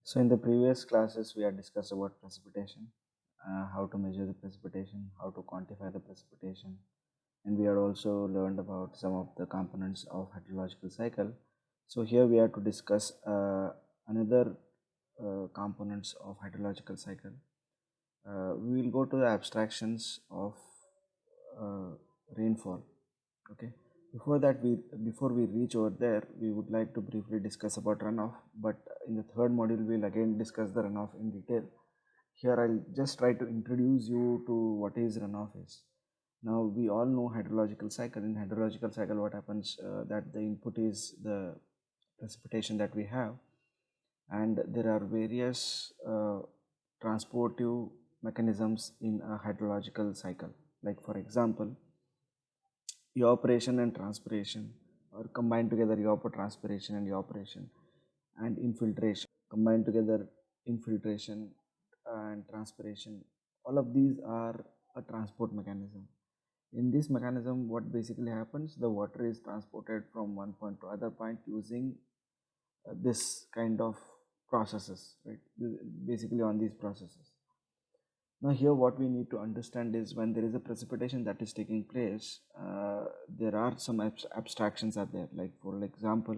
So in the previous classes, we had discussed about precipitation, how to measure the precipitation, how to quantify the precipitation, and we had also learned about some of the components of hydrological cycle. So here we are to discuss another components of hydrological cycle. We will go to the abstractions of uh, rainfall. Okay. Before we reach over there, we would like to briefly discuss about runoff. But in the third module, we'll again discuss the runoff in detail. Here, I'll just try to introduce you to what is runoff is. Now, we all know hydrological cycle. In hydrological cycle, what happens that the input is the precipitation that we have, and there are various transportive mechanisms in a hydrological cycle. Like for example, evaporation and transpiration, or combined together evapotranspiration and evaporation, and infiltration combined together, infiltration and transpiration, all of these are a transport mechanism. In this mechanism, what basically happens, the water is transported from one point to other point using this kind of processes, right? Basically on these processes. Now here what we need to understand is when there is a precipitation that is taking place, there are some abstractions are there. Like for example,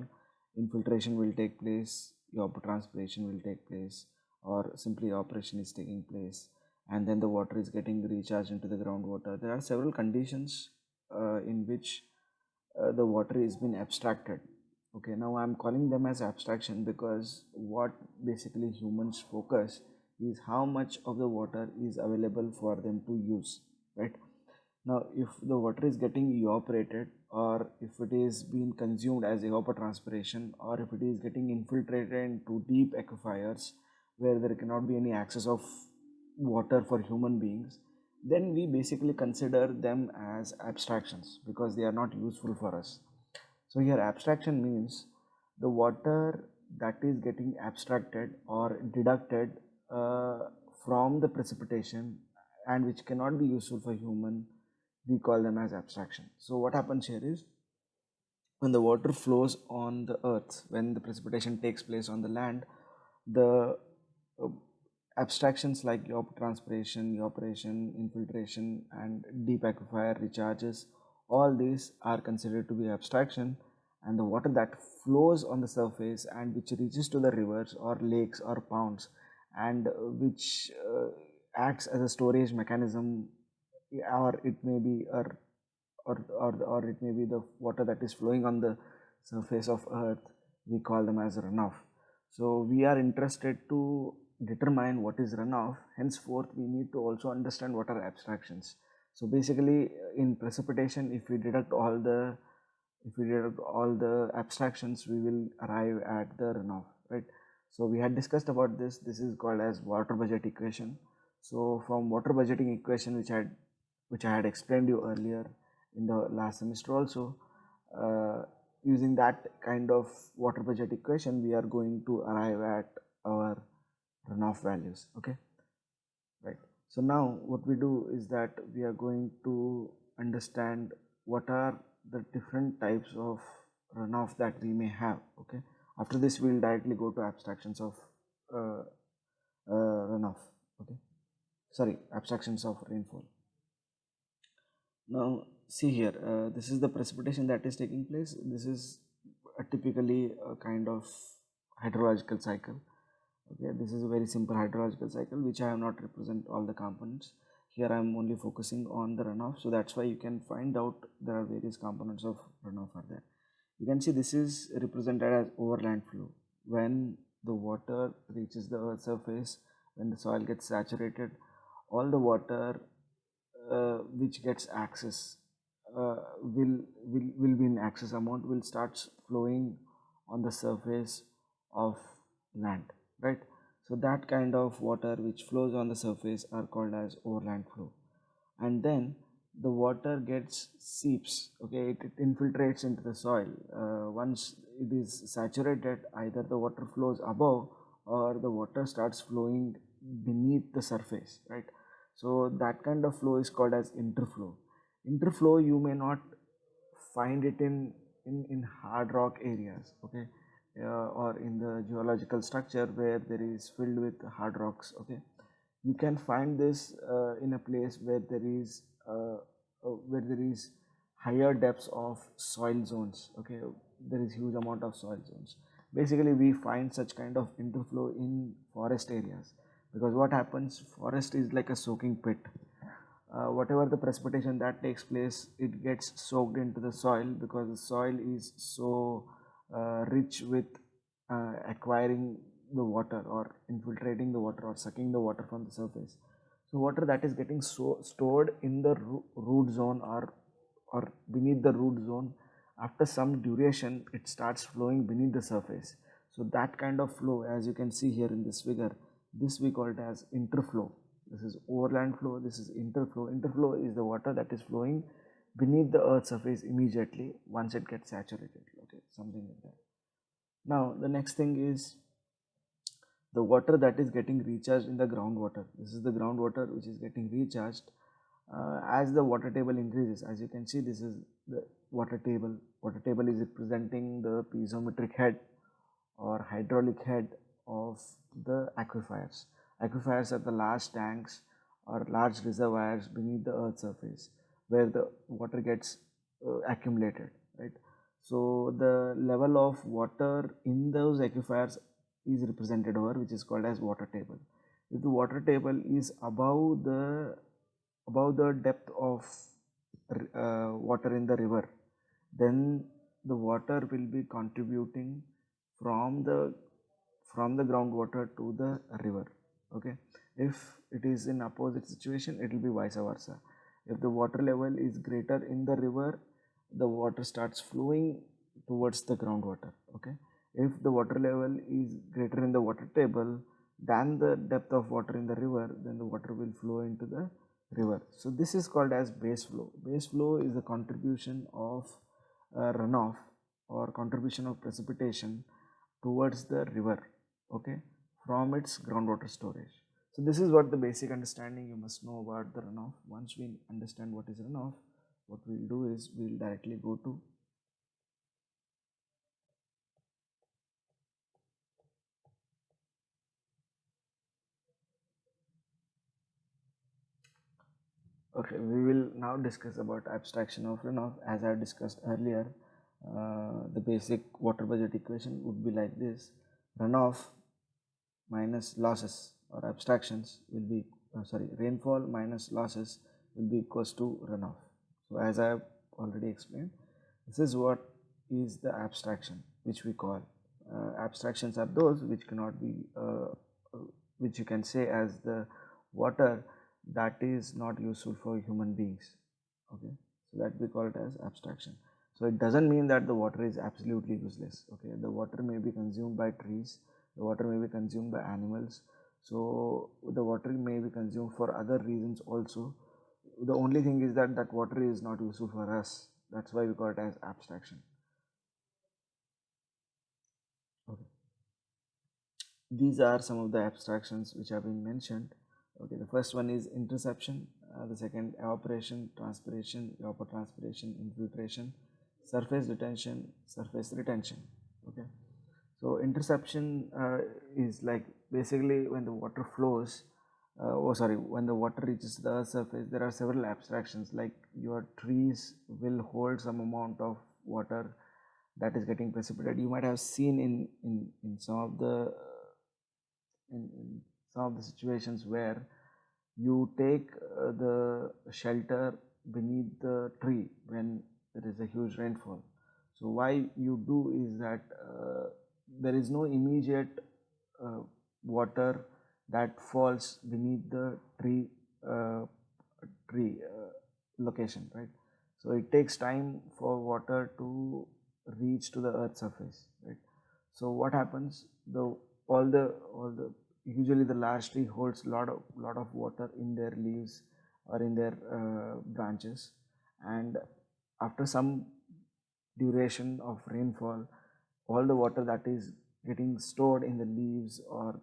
infiltration will take place, evapotranspiration will take place, or simply evaporation is taking place, and then the water is getting recharged into the groundwater. There are several conditions in which the water is being abstracted. Okay, now I'm calling them as abstraction because what basically humans focus is how much of the water is available for them to use, right? Now if the water is getting evaporated, or if it is being consumed as evapotranspiration, or if it is getting infiltrated into deep aquifers where there cannot be any access of water for human beings, then we basically consider them as abstractions because they are not useful for us. So here abstraction means the water that is getting abstracted or deducted uh, from the precipitation and which cannot be useful for human, we call them as abstraction. So what happens here is when the water flows on the earth, when the precipitation takes place on the land, the uh, abstractions like evapotranspiration, evaporation, infiltration, and deep aquifer recharges, all these are considered to be abstraction. And the water that flows on the surface and which reaches to the rivers or lakes or ponds, and which acts as a storage mechanism, or it may be or it may be the water that is flowing on the surface of earth, we call them as runoff. So we are interested to determine what is runoff, henceforth we need to also understand what are abstractions. So basically in precipitation, if we deduct all the abstractions, we will arrive at the runoff, right? So we had discussed about this is called as water budget equation. So from water budgeting equation, which I had explained you earlier in the last semester also, uh, using that kind of water budget equation, we are going to arrive at our runoff values. Okay, right. So now what we do is that we are going to understand what are the different types of runoff that we may have. Okay, after this we'll directly go to abstractions of uh, runoff. Okay, sorry, abstractions of rainfall. Now see here, this is the precipitation that is taking place. This is typically a kind of hydrological cycle. Okay, this is a very simple hydrological cycle which I have not represent all the components. Here I am only focusing on the runoff, so that's why you can find out there are various components of runoff are there. You can see this is represented as overland flow. When the water reaches the earth surface, when the soil gets saturated, all the water which gets access will be in excess amount, will start flowing on the surface of land, right? So that kind of water which flows on the surface are called as overland flow. And then the water gets seeps. Okay, it infiltrates into the soil. Once it is saturated, either the water flows above or the water starts flowing beneath the surface, right? So that kind of flow is called as interflow. Interflow, you may not find it in hard rock areas. Okay, or in the geological structure where there is filled with hard rocks. Okay, you can find this in a place where there is higher depths of soil zones. Okay, there is huge amount of soil zones. Basically, we find such kind of interflow in forest areas, because what happens, forest is like a soaking pit. Whatever the precipitation that takes place, it gets soaked into the soil, because the soil is so rich with acquiring the water or infiltrating the water or sucking the water from the surface. So water that is getting stored in the root zone or beneath the root zone, after some duration it starts flowing beneath the surface. So that kind of flow, as you can see here in this figure, this we call it as interflow. This is overland flow, this is interflow. Interflow is the water that is flowing beneath the earth's surface immediately once it gets saturated. Okay, something like that. Now the next thing is the water that is getting recharged in the groundwater. This is the groundwater which is getting recharged as the water table increases. As you can see, this is the water table. Water table is representing the piezometric head or hydraulic head of the aquifers. Aquifers are the large tanks or large reservoirs beneath the earth's surface where the water gets accumulated, right? So the level of water in those aquifers is represented over, which is called as water table. If the water table is above the depth of water in the river, then the water will be contributing from the groundwater to the river. Okay, if it is in opposite situation, it will be vice versa. If the water level is greater in the river, the water starts flowing towards the groundwater. Okay, if the water level is greater in the water table than the depth of water in the river, then the water will flow into the river. So this is called as base flow. Base flow is the contribution of runoff or contribution of precipitation towards the river, okay, from its groundwater storage. So this is what the basic understanding you must know about the runoff. Once we understand what is runoff, what we'll do is we'll directly go to okay, we will now discuss about abstraction of runoff. As I discussed earlier, the basic water budget equation would be like this: runoff minus losses or abstractions will be rainfall minus losses will be equals to runoff. So as I have already explained, this is what is the abstraction which we call abstractions are those which cannot be which you can say as the water that is not useful for human beings. Okay, so that we call it as abstraction. So it doesn't mean that the water is absolutely useless. Okay, the water may be consumed by trees, the water may be consumed by animals, so the water may be consumed for other reasons also. The only thing is that that water is not useful for us. That's why we call it as abstraction. Okay, these are some of the abstractions which have been mentioned. Okay, the first one is interception, the second evaporation, transpiration, evapotranspiration, infiltration, surface detention, surface retention. Okay, so interception is like basically when the water flows, when the water reaches the earth's surface, there are several abstractions, like your trees will hold some amount of water that is getting precipitated. You might have seen in some of the in some of the situations where you take the shelter beneath the tree when there is a huge rainfall. So why you do is that there is no immediate uh, water that falls beneath the tree location, right? So it takes time for water to reach to the earth's surface, right? So what happens, the all the usually the large tree holds lot of water in their leaves or in their branches, and after some duration of rainfall, all the water that is getting stored in the leaves or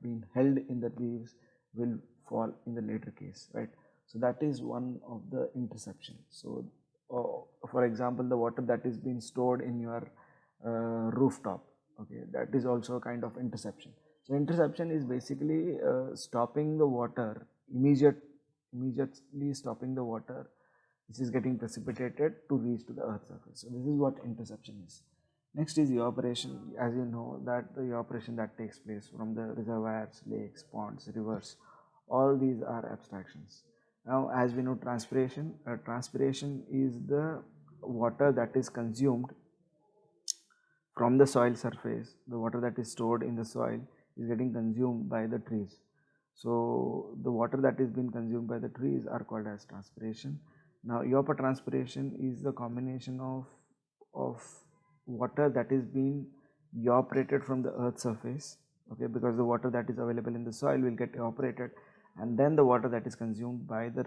being held in the leaves will fall in the later case, right? So that is one of the interception. So for example, the water that is being stored in your rooftop. Okay, that is also a kind of interception. So interception is basically stopping the water, immediately stopping the water which is getting precipitated to reach to the earth's surface. So this is what interception is. Next is evaporation. As you know, that the evaporation that takes place from the reservoirs, lakes, ponds, rivers, all these are abstractions. Now as we know, transpiration is the water that is consumed from the soil surface. The water that is stored in the soil is getting consumed by the trees. So the water that is being consumed by the trees are called as transpiration. Now evapotranspiration is the combination of water that is being evaporated from the earth's surface, okay, because the water that is available in the soil will get evaporated, and then the water that is consumed by the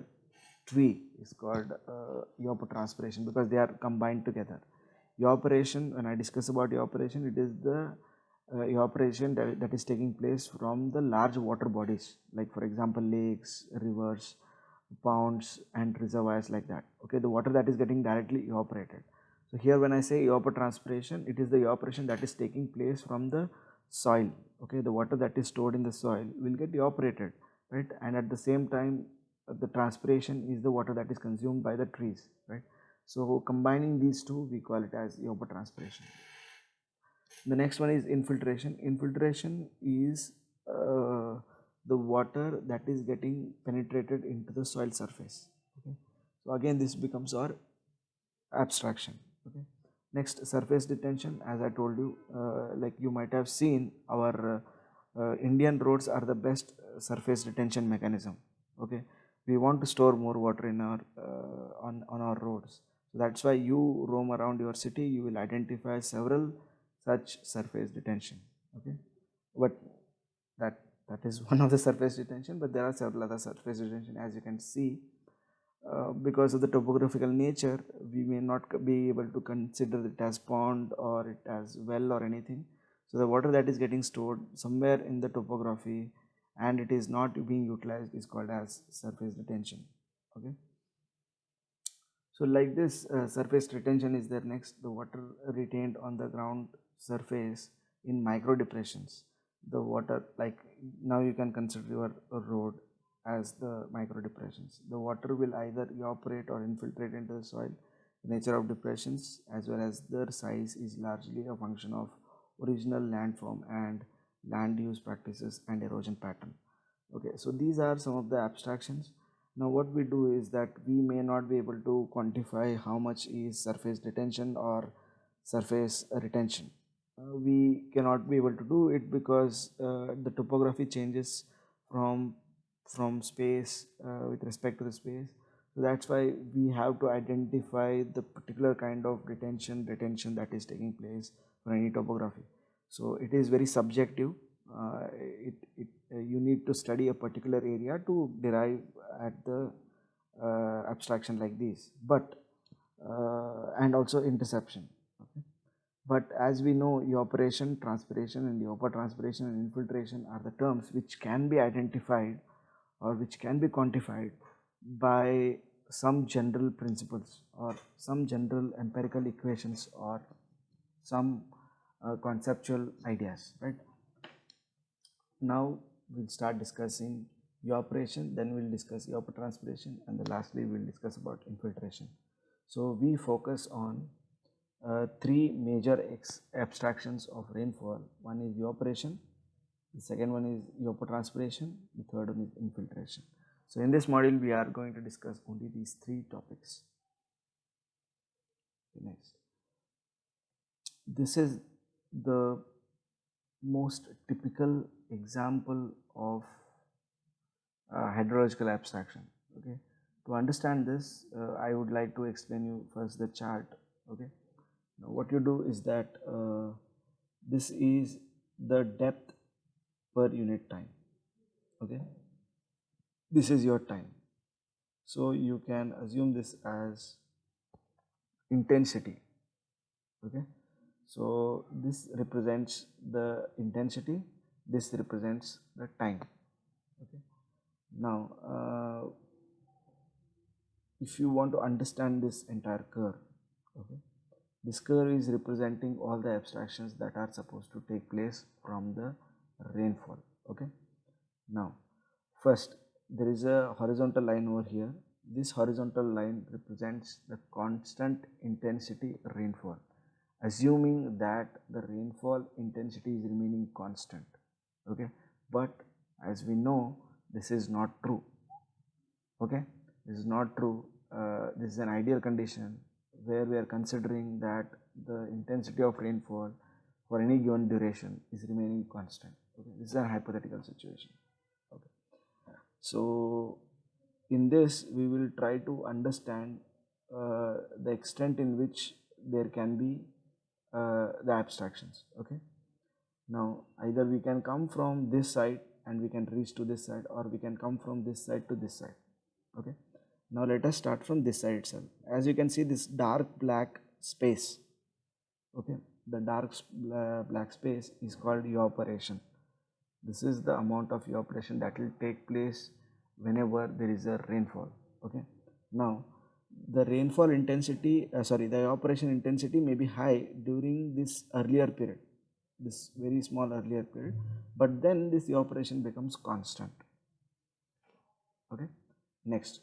tree is called evapotranspiration, because they are combined together. Evaporation, when I discuss about evaporation, it is the evaporation that is taking place from the large water bodies, like for example lakes, rivers, ponds and reservoirs, like that. Okay, the water that is getting directly evaporated. So here when I say evapotranspiration, it is the evaporation that is taking place from the soil. Okay, the water that is stored in the soil will get evaporated, right? And at the same time, the transpiration is the water that is consumed by the trees, right? So combining these two, we call it as evapotranspiration. The next one is infiltration. Infiltration is the water that is getting penetrated into the soil surface. Okay, so again this becomes our abstraction. Okay, next, surface detention. As I told you, like you might have seen, our Indian roads are the best surface detention mechanism. Okay, we want to store more water in our on our roads. So that's why you roam around your city, you will identify several such surface detention. Okay, but that that is one of the surface detention, but there are several other surface detention, as you can see. Because of the topographical nature, we may not be able to consider it as pond or it as well or anything. So the water that is getting stored somewhere in the topography and it is not being utilized is called as surface detention. Okay, so like this, surface retention is there. Next, the water retained on the ground surface in micro depressions. The water, like now you can consider your road as the micro depressions. The water will either evaporate or infiltrate into the soil. The nature of depressions as well as their size is largely a function of original landform and land use practices and erosion pattern. Okay, so these are some of the abstractions. Now what we do is that we may not be able to quantify how much is surface detention or surface retention. We cannot be able to do it because the topography changes from space with respect to the space. So that's why we have to identify the particular kind of retention that is taking place for any topography. So it is very subjective. You need to study a particular area to derive at the abstraction like this, but and also interception. Okay, but as we know, evaporation, transpiration, and evapotranspiration and infiltration are the terms which can be identified or which can be quantified by some general principles or some general empirical equations or some conceptual ideas, right? Now we'll start discussing evaporation, then we'll discuss evapotranspiration, and then lastly we'll discuss about infiltration. So we focus on three major abstractions of rainfall. One is evaporation, the second one is evapotranspiration, the third one is infiltration. So in this module we are going to discuss only these three topics. Next, this is the most typical example of hydrological abstraction. Okay, to understand this, I would like to explain you first the chart. Okay, now what you do is that this is the depth per unit time. Okay, this is your time, so you can assume this as intensity. Okay, so this represents the intensity, this represents the time. Okay, now if you want to understand this entire curve, okay, This curve is representing all the abstractions that are supposed to take place from the rainfall. Okay. Now, first there is a horizontal line over here. This horizontal line represents the constant intensity rainfall, assuming that the rainfall intensity is remaining constant. Okay, but as we know, this is not true. Okay, this is not true. This is an ideal condition where we are considering that the intensity of rainfall for any given duration is remaining constant. Okay, this is a hypothetical situation. Okay, so in this we will try to understand the extent in which there can be the abstractions. Okay, now either we can come from this side and we can reach to this side, or we can come from this side to this side. Okay, now let us start from this side itself. As you can see, this dark black space, okay, the dark black space is called evaporation. This is the amount of evaporation that will take place whenever there is a rainfall. Okay, now the rainfall intensity, the evaporation intensity may be high during this earlier period, this very small earlier period, but then this evaporation becomes constant. Okay, next,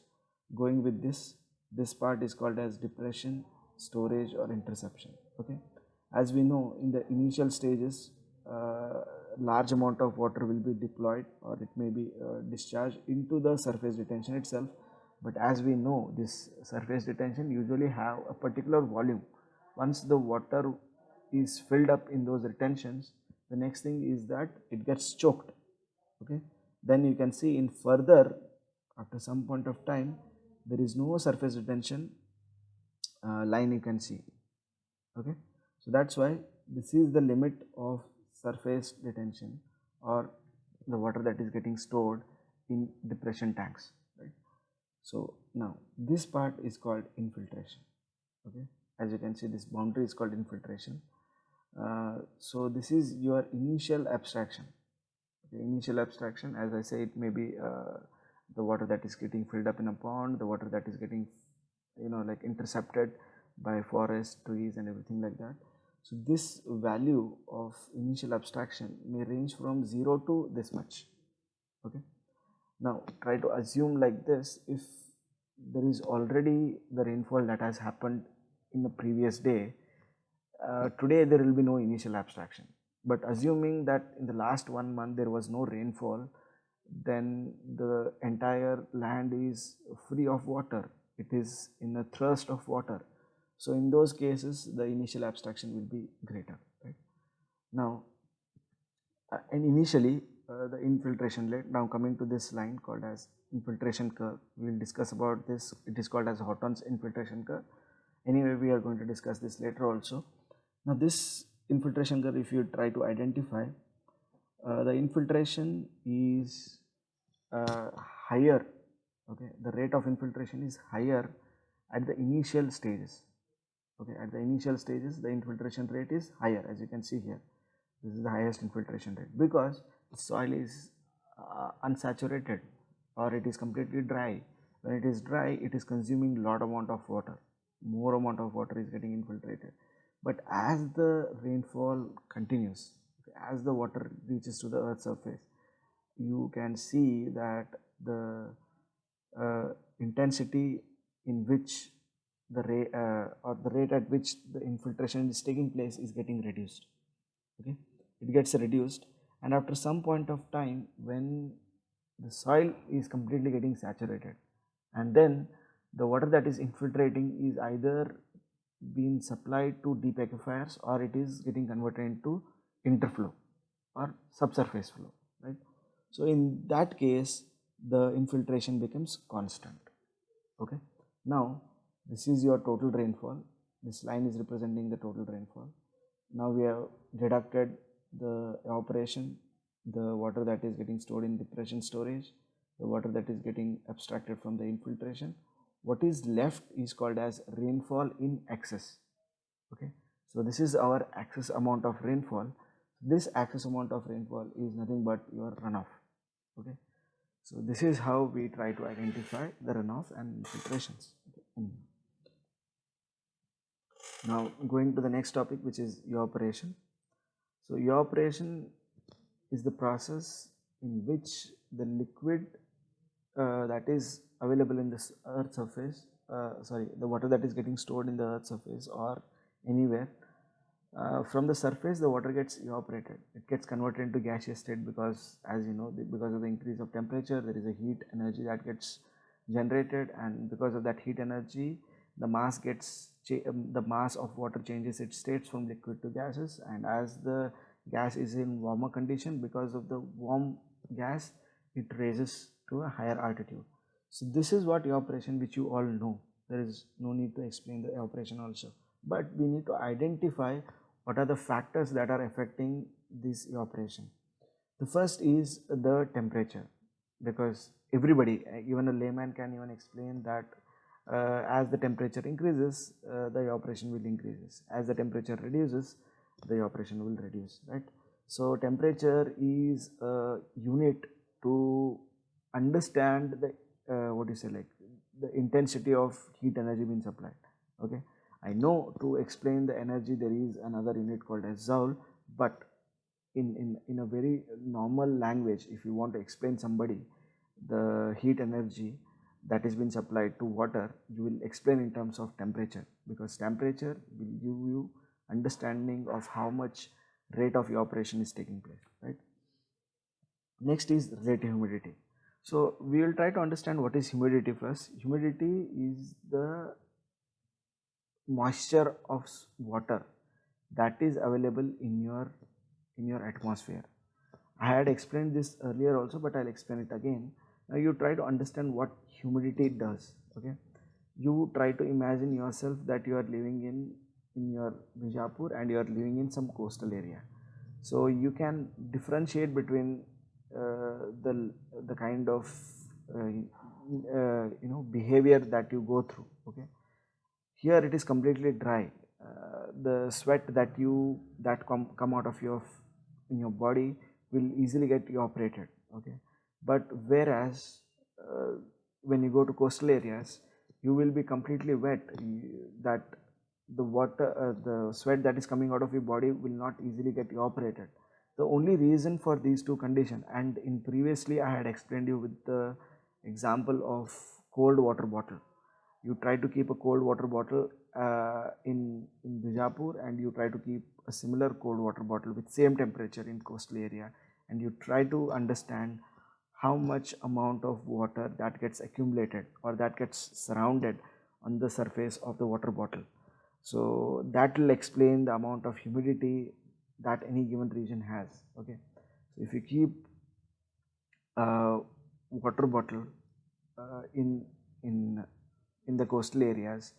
going with this part is called as depression, storage, or interception. Okay, as we know, in the initial stages, large amount of water will be deployed, or it may be discharged into the surface detention itself. But as we know, this surface detention usually have a particular volume. Once the water is filled up in those retentions, the next thing is that it gets choked. Okay, then you can see in further, after some point of time, there is no surface retention line you can see. Okay, so that's why this is the limit of surface detention, or the water that is getting stored in depression tanks, right? So now this part is called infiltration. Okay, as you can see, this boundary is called infiltration. So this is your initial abstraction. Okay, initial abstraction, as I say, it may be the water that is getting filled up in a pond, the water that is getting, like intercepted by forest, trees, and everything like that. So this value of initial abstraction may range from 0 to this much. Okay, now try to assume like this: if there is already the rainfall that has happened in the previous day, today there will be no initial abstraction. But assuming that in the last 1 month there was no rainfall, then the entire land is free of water, it is in a thirst of water. So in those cases the initial abstraction will be greater, right? Now and initially the infiltration rate, now coming to this line called as infiltration curve, we will discuss about this. It is called as Houghton's infiltration curve. Anyway, we are going to discuss this later also. Now this infiltration curve, if you try to identify, the infiltration is higher. Okay, the rate of infiltration is higher at the initial stages. Okay, at the initial stages the infiltration rate is higher. As you can see here, this is the highest infiltration rate because the soil is unsaturated, or it is completely dry. When it is dry, it is consuming lot amount of water, more amount of water is getting infiltrated. But as the rainfall continues, as the water reaches to the earth's surface, you can see that the intensity in which the rate or the rate at which the infiltration is taking place is getting reduced. Okay, it gets reduced, and after some point of time, when the soil is completely getting saturated, and then the water that is infiltrating is either being supplied to deep aquifers, or it is getting converted into interflow or subsurface flow, right? So in that case the infiltration becomes constant. Okay, now this is your total rainfall. This line is representing the total rainfall. Now we have deducted the evaporation, the water that is getting stored in depression storage, the water that is getting abstracted from the infiltration. What is left is called as rainfall in excess. Okay, so this is our excess amount of rainfall. This excess amount of rainfall is nothing but your runoff. Okay, so this is how we try to identify the runoff and infiltrations. Okay. Now going to the next topic, which is evaporation. So evaporation is the process in which the liquid that is available in this earth surface, the water that is getting stored in the earth surface or anywhere, from the surface the water gets evaporated. It gets converted into gaseous state because, as you know, because of the increase of temperature there is a heat energy that gets generated, and because of that heat energy the the mass of water changes its states from liquid to gases, and as the gas is in warmer condition, because of the warm gas it raises to a higher altitude. So this is what evaporation, which you all know. There is no need to explain the evaporation also, but we need to identify what are the factors that are affecting this evaporation. The first is the temperature, because everybody, even a layman, can even explain that as the temperature increases, the evaporation will increases. As the temperature reduces, the evaporation will reduce, right? So temperature is a unit to understand the what you say, like the intensity of heat energy being supplied. Okay, I know to explain the energy there is another unit called as joule, but in a very normal language, if you want to explain somebody the heat energy that is being supplied to water, you will explain in terms of temperature, because temperature will give you understanding of how much rate of evaporation is taking place, right? Next is relative humidity. So we will try to understand what is humidity first. Humidity is the moisture of water that is available in your atmosphere. I had explained this earlier also, but I'll explain it again. Now you try to understand what humidity does. Okay, you try to imagine yourself that you are living in your Bijapur and you are living in some coastal area. So you can differentiate between the kind of behavior that you go through. Okay, here it is completely dry. The sweat that come out of in your body will easily get evaporated. Okay, but whereas when you go to coastal areas, you will be completely wet. That the sweat that is coming out of your body will not easily get evaporated. The only reason for these two conditions, and in previously I had explained you with the example of cold water bottle. You try to keep a cold water bottle in Bijapur, and you try to keep a similar cold water bottle with same temperature in coastal area, and you try to understand how much amount of water that gets accumulated or that gets surrounded on the surface of the water bottle. So that will explain the amount of humidity that any given region has. Okay, so if you keep a water bottle in in the coastal areas,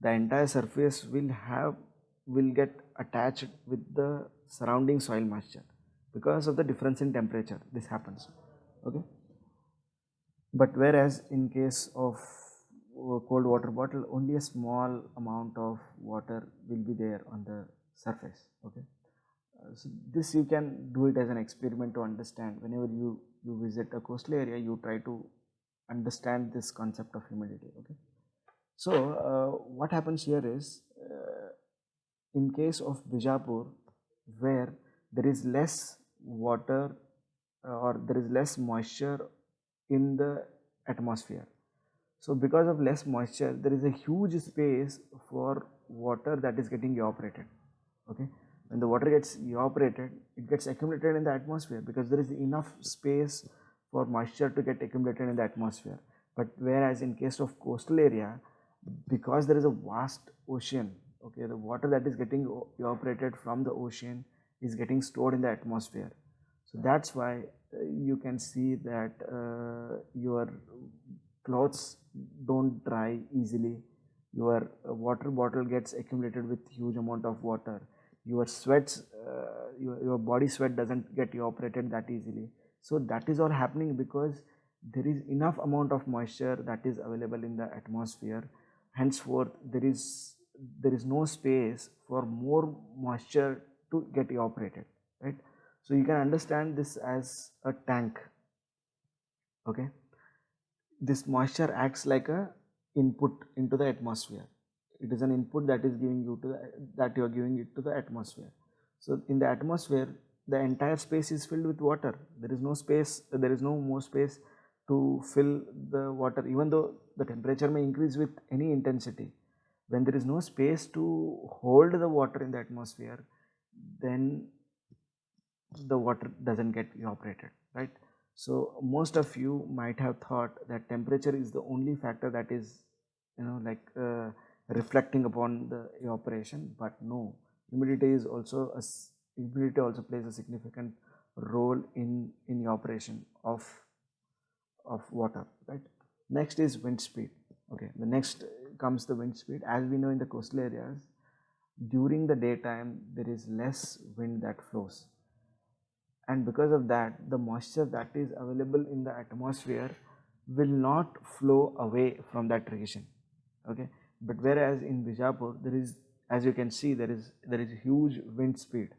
the entire surface will get attached with the surrounding soil moisture. Because of the difference in temperature this happens. Okay, but whereas in case of cold water bottle, only a small amount of water will be there on the surface. Okay, so this you can do it as an experiment to understand. Whenever you visit a coastal area, you try to understand this concept of humidity. Okay, so what happens here is, in case of Bijapur, where there is less water or there is less moisture in the atmosphere. So because of less moisture, there is a huge space for water that is getting evaporated. Okay, when the water gets evaporated, it gets accumulated in the atmosphere because there is enough space for moisture to get accumulated in the atmosphere. But whereas in case of coastal area, because there is a vast ocean, okay, the water that is getting evaporated from the ocean is getting stored in the atmosphere. So that's why you can see that your clothes don't dry easily, your water bottle gets accumulated with huge amount of water, your sweats your body sweat doesn't get evaporated that easily. So that is all happening because there is enough amount of moisture that is available in the atmosphere. Henceforth there is no space for more moisture to get evaporated, right? So you can understand this as a tank. Okay, this moisture acts like a input into the atmosphere. it is an input that is giving you to that you are giving it to the atmosphere. So in the atmosphere, the entire space is filled with water. There is no space, there is no more space to fill the water, even though the temperature may increase with any intensity. When there is no space to hold the water in the atmosphere, then the water doesn't get evaporated, right? So most of you might have thought that temperature is the only factor that is, like reflecting upon the evaporation, but no, humidity is also humidity also plays a significant role in evaporation of water, right? Next is wind speed. Okay, the next comes the wind speed. As we know, in the coastal areas, during the daytime there is less wind that flows, and because of that, the moisture that is available in the atmosphere will not flow away from that region. Okay, but whereas in Bijapur, there is, as you can see, there is huge wind speed.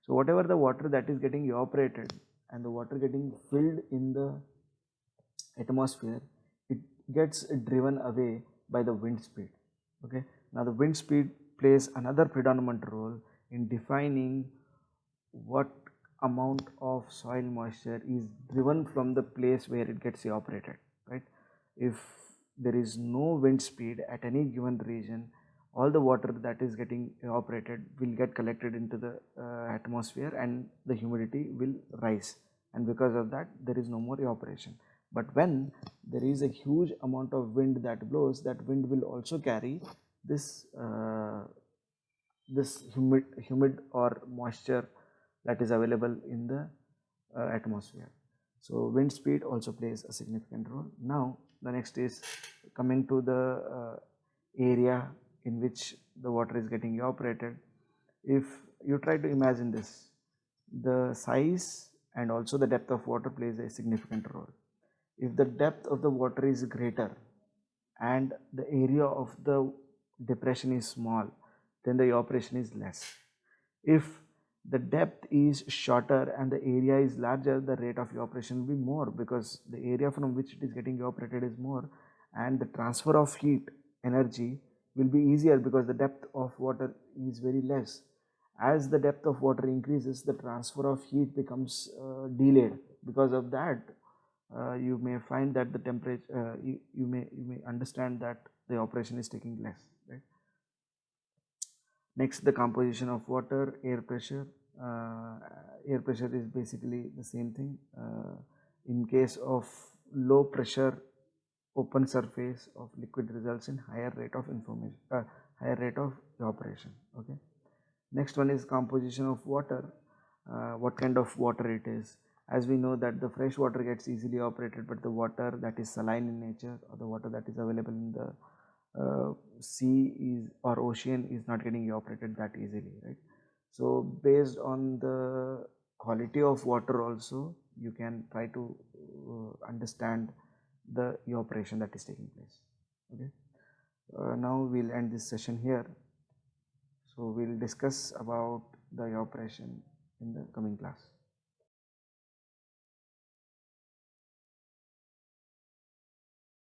So whatever the water that is getting evaporated and the water getting filled in the atmosphere, it gets driven away by the wind speed. Okay, now the wind speed plays another predominant role in defining what amount of soil moisture is driven from the place where it gets evaporated, right? If there is no wind speed at any given region, all the water that is getting evaporated will get collected into the atmosphere, and the humidity will rise, and because of that there is no more evaporation. But when there is a huge amount of wind that blows, that wind will also carry this humid or moisture that is available in the atmosphere. So wind speed also plays a significant role. Now the next is coming to the area in which the water is getting evaporated. If you try to imagine this, the size and also the depth of water plays a significant role. If the depth of the water is greater and the area of the depression is small, then the evaporation is less. If the depth is shorter and the area is larger, the rate of evaporation will be more, because the area from which it is getting evaporated is more, and the transfer of heat energy will be easier because the depth of water is very less. As the depth of water increases, the transfer of heat becomes delayed. Because of that, you may find that the temperature, you may understand that the operation is taking less, right? Next, the composition of water. Air pressure. Air pressure is basically the same thing. In case of low pressure, open surface of liquid results in higher rate of higher rate of evaporation. Okay. Next one is composition of water. What kind of water it is. As we know that the fresh water gets easily evaporated, but the water that is saline in nature, or the water that is available in the sea is or ocean, is not getting evaporated that easily, right? So based on the quality of water also, you can try to understand the evaporation that is taking place. Okay, now we'll end this session here. So we'll discuss about the evaporation in the coming class.